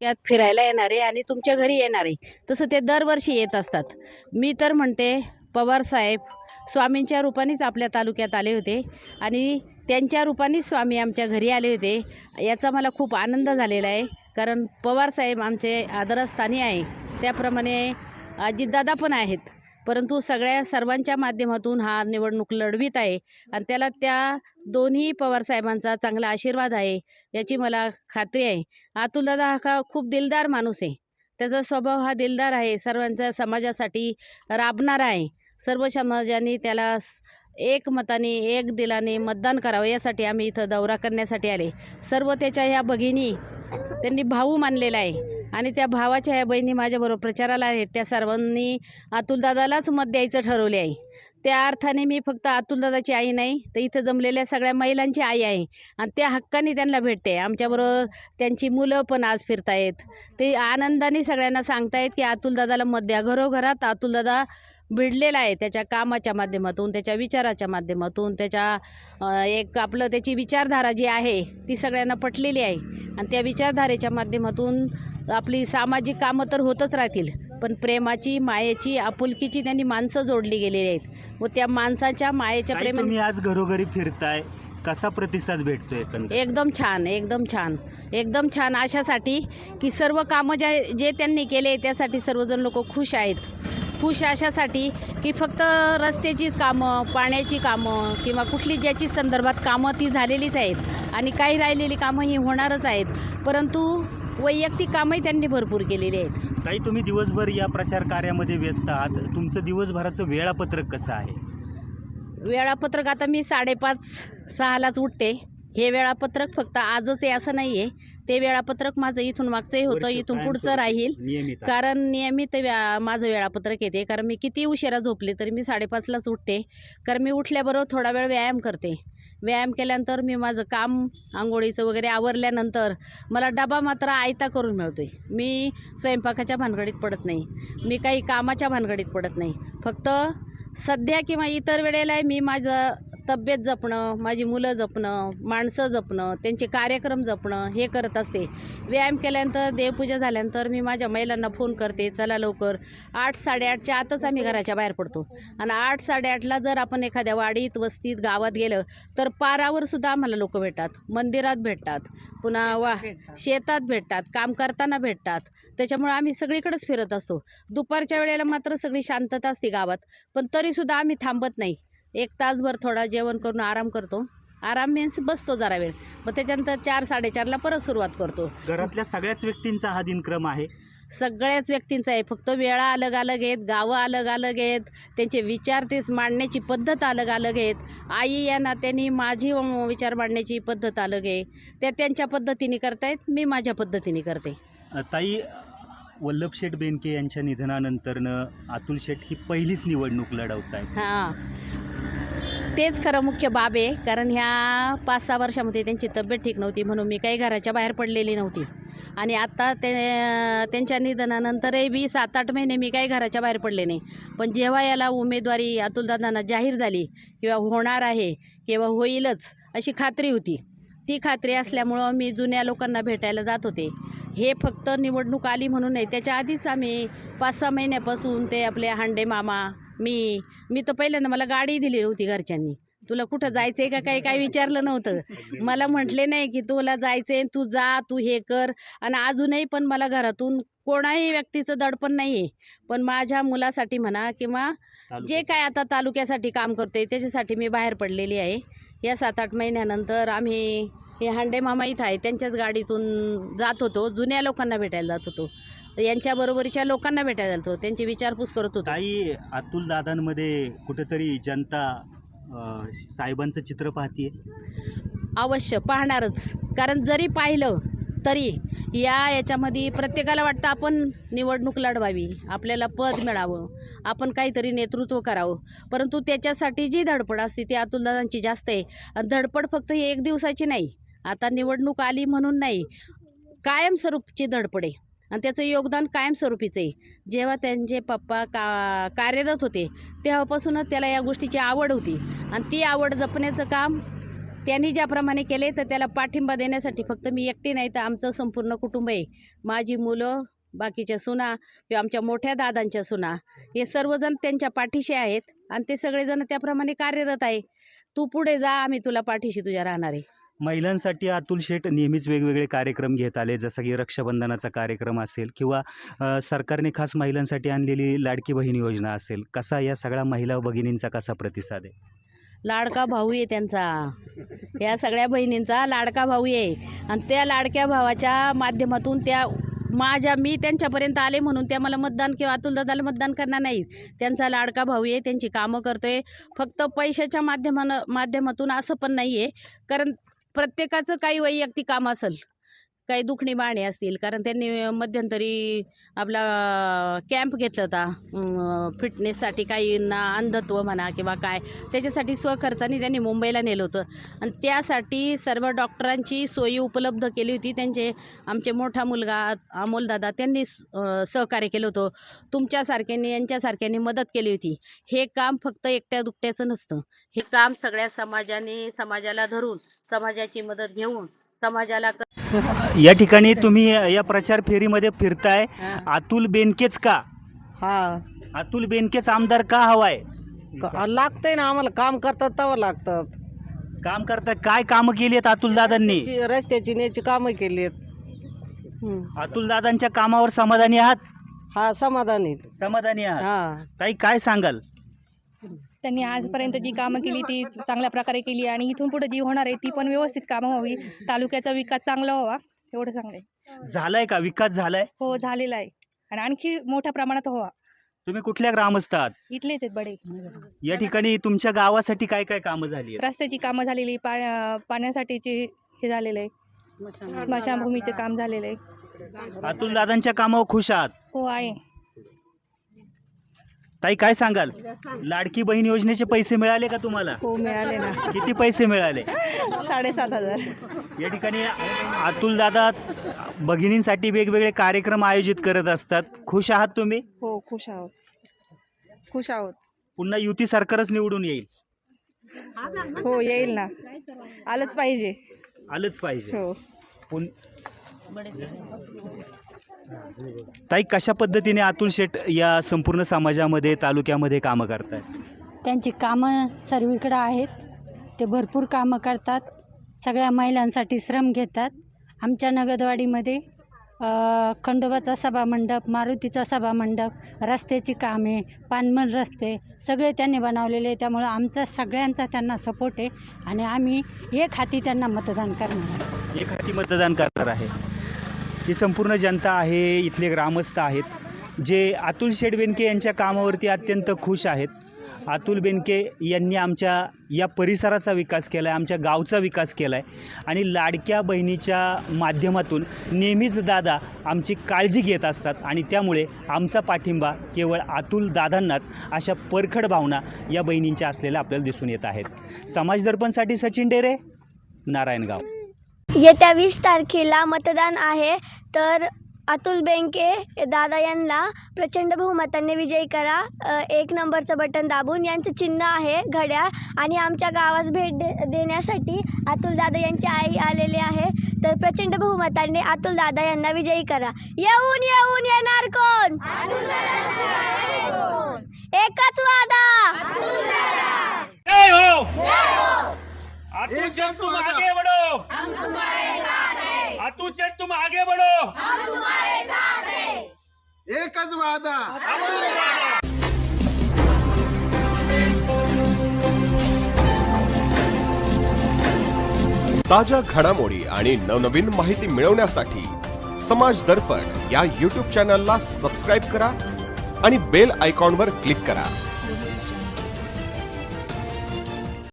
यात फिरायला येणार आहे आणि तुमच्या घरी येणार आहे, तसं ते दरवर्षी येत असतात. मी तर म्हणते पवार साहेब स्वामींच्या रूपानेच आपल्या तालुक्यात आले होते आणि त्यांच्या रूपानेच स्वामी आमच्या घरी आले होते. याचा मला खूप आनंद झालेला आहे, कारण पवार साहेब आमचे आदरस्थानी आहे. त्याप्रमाणे अजितदादा पण आहेत, परंतु सर्वांच्या माध्यमातून हा निवडणूक लढवीत आहे आणि त्याला त्या दोन्ही पवार साहेबांचा चांगला आशीर्वाद आहे याची मला खात्री आहे. अतुलदादा हा खूप दिलदार माणूस आहे. त्याचा स्वभाव हा दिलदार आहे, सर्वांच्या समाजासाठी राबणारा आहे. सर्व समाजाने त्याला एक मताने एक दिलाने मतदान करावं यासाठी आम्ही इथं दौरा करण्यासाठी आले. सर्व त्याच्या ह्या भगिनी त्यांनी भाऊ मानलेला आहे आणि त्या भावाच्या ह्या बहिणी माझ्याबरोबर प्रचाराला आहेत. त्या सर्वांनी अतुलदादालाच मत द्यायचं ठरवले आहे. त्या अर्थाने मी फक्त अतुलदादाची आई नाही, तर इथं जमलेल्या सगळ्या महिलांची आई आहे आणि त्या हक्काने त्यांना भेटते. आमच्याबरोबर त्यांची मुलं पण आज फिरतायत. ते आनंदाने सगळ्यांना सांगतायत की अतुलदादाला मत द्या. घरोघरात अतुलदादा भिडलेला आहे त्याच्या कामाच्या माध्यमातून, त्याच्या विचाराच्या माध्यमातून, त्याची विचारधारा जी आहे ती सगळ्यांना पटलेली आहे आणि त्या विचारधारेच्या माध्यमातून आपली सामाजिक कामं तर होतच राहतील, पण प्रेमाची, मायेची, आपुलकीची त्यांनी माणसं जोडली गेलेली आहेत व त्या माणसाच्या मायेच्या प्रेमाने तुम्ही आज घरोघरी फिरताय, कसा प्रतिसाद भेटतोय? एकदम छान, एकदम छान, एकदम छान. अशासाठी की सर्व कामं जे त्यांनी केले त्यासाठी सर्वजण लोक खुश आहेत. खुश अशासाठी की फक्त रस्त्याचीच कामं, पाण्याची कामं किंवा कुठली ज्याची संदर्भात कामं ती झालेलीच आहेत आणि काही राहिलेली कामं ही होणारच आहेत, परंतु वैयक्तिक कामंही त्यांनी भरपूर केलेली आहेत. ताई, तुम्ही दिवसभर या प्रचार कार्यामध्ये व्यस्त आहात, तुमचं दिवसभराचं वेळापत्रक कसं आहे? वेळापत्रक आता मी 5:30-6लाच उठते. हे वेळापत्रक फक्त आजच आहे असं नाही आहे. ते वेळापत्रक माझं इथून मागचंही होतं, इथून पुढचं राहील, कारण नियमित माझं वेळापत्रक येते. कारण मी किती उशिरा झोपले तरी मी 5:30लाच उठते. कारण मी उठल्याबरोबर थोडा वेळ व्यायाम करते. व्यायाम केल्यानंतर मी माझं काम आंघोळीचं वगैरे आवरल्यानंतर मला डबा मात्र आयता करून मिळतो आहे. मी स्वयंपाकाच्या भानगडीत पडत नाही, मी काही कामाच्या भानगडीत पडत नाही. फक्त सध्या किंवा इतर वेळेला मी माझं तब्येत जपणं, माझी मुलं जपणं, माणसं जपणं, त्यांचे कार्यक्रम जपणं हे करत असते. व्यायाम केल्यानंतर, देवपूजा झाल्यानंतर मी माझ्या महिलांना फोन करते, चला लवकर. 8-8:30च्या आतच आम्ही घराच्या बाहेर पडतो आणि 8-8:30ला जर आपण एखाद्या वाडीत, वस्तीत, गावात गेलं तर पारावर सुद्धा आम्हाला लोक भेटतात, मंदिरात भेटतात, पुन्हा शेतात भेटतात, काम करताना भेटतात. त्याच्यामुळे आम्ही सगळीकडेच फिरत असतो. दुपारच्या वेळेला मात्र सगळी शांतता असते गावात, पण तरीसुद्धा आम्ही थांबत नाही. 1 तासभर थोडा जेवण करून आराम करतो. आराम मीन्स बसतो जरा वेळ, मग त्याच्यानंतर 4-4:30ला परत सुरुवात करतो. घरातल्या सगळ्याच व्यक्तींचा हा दिनक्रम आहे? सगळ्याच व्यक्तींचा आहे, फक्त वेळा अलग अलग आहेत, गावं अलग अलग आहेत, त्यांचे विचार ते मांडण्याची पद्धत अलग अलग आहेत. आई या नात्याने माझी विचार मांडण्याची पद्धत अलग आहे. त्या त्यांच्या पद्धतीने करतायत, मी माझ्या पद्धतीने करते. ताई, वल्लभ शेठ बेनके यांच्या निधनानंतरनं अतुल शेठ ही पहिलीच निवडणूक लढवत आहेत. हां, तेच खरं मुख्य बाब आहे, कारण ह्या 5-6 वर्षामध्ये त्यांची तब्येत ठीक नव्हती, म्हणून मी काही घराच्या बाहेर पडलेली नव्हती आणि आत्ता त्यांच्या निधनानंतरही मी 7-8 महिने मी काही घराच्या बाहेर पडले नाही. पण जेव्हा याला उमेदवारी अतुलदादांना जाहीर झाली किंवा होणार आहे किंवा होईलच अशी खात्री होती, ती खात्री असल्यामुळं मी जुन्या लोकांना भेटायला जात होते. हे फक्त निवडणूक आली म्हणून नाही, त्याच्या आधीच आम्ही 5-6 महिन्यापासून ते आपले हांडे मामा, मी तर पहिल्यांदा मला गाडी दिली नव्हती घरच्यांनी. तुला कुठं जायचं आहे का काही विचारलं नव्हतं. मला म्हटले नाही की तुला जायचं आहे, तू जा, तू हे कर. आणि अजूनही पण मला घरातून कोणाही व्यक्तीचं दडपण नाही आहे, पण माझ्या मुलासाठी म्हणा किंवा जे काय आता तालुक्यासाठी काम करते त्याच्यासाठी मी बाहेर पडलेली आहे. या 7-8 महिन्यानंतर आम्ही हे हांडे मामा इथं आहे त्यांच्याच गाडीतून जात होतो, जुन्या लोकांना भेटायला जात होतो, यांच्याबरोबरीच्या लोकांना भेटायला जातो, त्यांची विचारपूस करत होतो. ताई, अतुल दादांमध्ये कुठेतरी जनता साहेबांचं चित्र पाहतीये? अवश्य पाहणारच, कारण जरी पाहिलं तरी याच्यामध्ये प्रत्येकाला वाटतं आपण निवडणूक लढवावी, आपल्याला पद मिळावं, आपण काहीतरी नेतृत्व करावं, परंतु त्याच्यासाठी जी धडपड असते ती अतुलदादांची जास्त आहे. आणि धडपड फक्त ही 1 दिवसाची नाही, आता निवडणूक आली म्हणून नाही, कायमस्वरूपची धडपड आहे आणि त्याचं योगदान कायमस्वरूपीचं आहे. जेव्हा त्यांचे पप्पा कार्यरत होते तेव्हापासूनच त्याला या गोष्टीची आवड होती आणि ती आवड जपण्याचं काम त्यांनी ज्याप्रमाणे केले तर त्याला पाठिंबा देण्यासाठी फक्त मी एकटी नाही तर आमचं संपूर्ण कुटुंब आहे. माझी मुलं, बाकीच्या सुना किंवा आमच्या मोठ्या दादांच्या सुना हे सर्वजण त्यांच्या पाठीशी आहेत आणि ते सगळेजण त्याप्रमाणे कार्यरत आहे. तू पुढे जा, आम्ही तुला पाठीशी तुझ्या राहणार आहे. महिलांसाठी अतुल शेठ नेहमीच वेगवेगळे कार्यक्रम घेत आले, जसं की रक्षाबंधनाचा कार्यक्रम असेल किंवा सरकारने खास महिलांसाठी आणलेली लाडकी बहीण योजना असेल. कसा या सगळ्या महिला भगिनींचा कसा प्रतिसाद आहे? लाडका भाऊ आहे त्यांचा, या सगळ्या बहिणींचा लाडका भाऊ आहे आणि त्या लाडक्या भावाच्या माध्यमातून मी त्यांच्यापर्यंत आले म्हणून त्या मला मतदान किंवा अतुलदादाला मतदान करणार नाही. त्यांचा लाडका भाऊ आहे, त्यांची कामं करतोय. फक्त पैशाच्या माध्यमातून असं पण नाही आहे, कारण प्रत्येकाचं काही वैयक्तिक काम असेल, काही दुखणी बाणे असतील. कारण त्यांनी मध्यंतरी आपला कॅम्प घेतला होता फिटनेससाठी, काहींना अंधत्व म्हणा किंवा काय, त्याच्यासाठी स्वखर्चाने त्यांनी मुंबईला नेलं होतं आणि त्यासाठी सर्व डॉक्टरांची सोयी उपलब्ध केली होती. आमचे मोठा मुलगा अमोलदादा त्यांनी सहकार्य केलं होतं. तुमच्यासारख्यांनी, यांच्यासारख्यांनी मदत केली होती. हे काम फक्त एकट्या दुकट्याचं नसतं, हे काम सगळ्या समाजाला धरून, समाजाची मदत घेऊन, समाजाला या ठिकाणी तुम्ही या प्रचार फेरीमध्ये फिरताय. अतुल बेनकेच का? हा, अतुल बेनकेच आमदार का हवाय? लागतंय ना आम्हाला, काम करतात तेव्हा लागतात. काम करतात. काय कामं केली आहेत अतुल दादांनी? रस्त्याची न्यायची कामं केली आहेत. अतुल दादांच्या कामावर समाधानी आहात? हा, समाधानी समाधानी आहात. हा. ताई काय सांगाल? त्यांनी आजपर्यंत जी कामं केली ती चांगल्या प्रकारे केली आणि इथून पुढे जी होणार आहे ती पण व्यवस्थित कामं व्हावी. तालुक्याचा विकास चांगला व्हावा एवढं चांगलं झालाय का? विकास झालाय? हो, झालेला आहे आणि आणखी मोठ्या प्रमाणात व्हावा. तुम्ही कुठल्या ग्रामस्थ आहात? इथलेच आहेत बडे. या ठिकाणी तुमच्या गावासाठी काय काय कामं झाली? रस्त्याची कामं झालेली, पाण्यासाठीची हे झालेलं आहे, स्मशानभूमीचे काम झालेलं आहे. अतुल दादांच्या कामावर खुश आहात? हो आहे. ताई काय सांगाल? लाडकी बहीण योजनेचे पैसे मिळाले का तुम्हाला? हो, मिळाले ना. किती पैसे मिळाले? 7,500. या ठिकाणी अतुल दादा भगिनींसाठी वेगवेगळे कार्यक्रम आयोजित करत असतात. खुश आहात तुम्ही? हो, खुश आहोत. खुश आहोत. पुन्हा युती सरकारच निवडून येईल? हो, येईल ना. आलंच पाहिजे. आलंच पाहिजे. हो. ताई कशा पद्धतीने अतुल शेठ या संपूर्ण समाजामध्ये, तालुक्यामध्ये कामं करतात? त्यांची कामं सर्वीकडे आहेत. ते भरपूर कामं करतात, सगळ्या महिलांसाठी श्रम घेतात. आमच्या नगदवाडीमध्ये खंडोबाचा सभामंडप, मारुतीचा सभामंडप, रस्त्याची कामे, पानमन रस्ते सगळे त्यांनी बनवलेले आहे. त्यामुळं आमचा सगळ्यांचा त्यांना सपोर्ट आहे आणि आम्ही एक हाती त्यांना मतदान करणार आहे. एक हाती मतदान करणार आहे. ही संपूर्ण जनता आहे, इथले ग्रामस्थ आहेत जे अतुल शेठ बेनके यांच्या कामावरती अत्यंत खुश आहेत. अतुल बेनके यांनी आमच्या या परिसराचा विकास केला आहे, आमच्या गावचा विकास केला आहे आणि लाडक्या बहिणीच्या माध्यमातून नेहमीच दादा आमची काळजी घेत असतात आणि त्यामुळे आमचा पाठिंबा केवळ अतुल दादांनाच, अशा परखड भावना या बहिणींच्या असलेल्या आपल्याला दिसून येत आहेत. समाजदर्पणसाठी सचिन डेरे, नारायणगाव. येत्या 20 तारखेला मतदान आहे, तर अतुल बेनके दादा यांना प्रचंड बहुमताने विजयी करा. 1 नंबरचं बटन दाबून. यांचं चिन्ह आहे घड्याळ आणि आमच्या गावास भेट देण्यासाठी अतुल दादा यांची आई आलेले आहे. तर प्रचंड बहुमताने अतुल दादा यांना विजयी करा. येऊन येणार कोण? एकच वादा. अतुल शेठ तुम आगे बढ़ो, हम तुम्हारे साथ हैं। अतुल शेठ तुम आगे बढ़ो, हम तुम्हारे साथ हैं। एकच वादा. ताज्या घडामोडी आणि नवनवीन माहिती मिळवण्यासाठी समाज दर्पण या YouTube चॅनलला सबस्क्राइब करा आणि बेल आयकॉनवर क्लिक करा.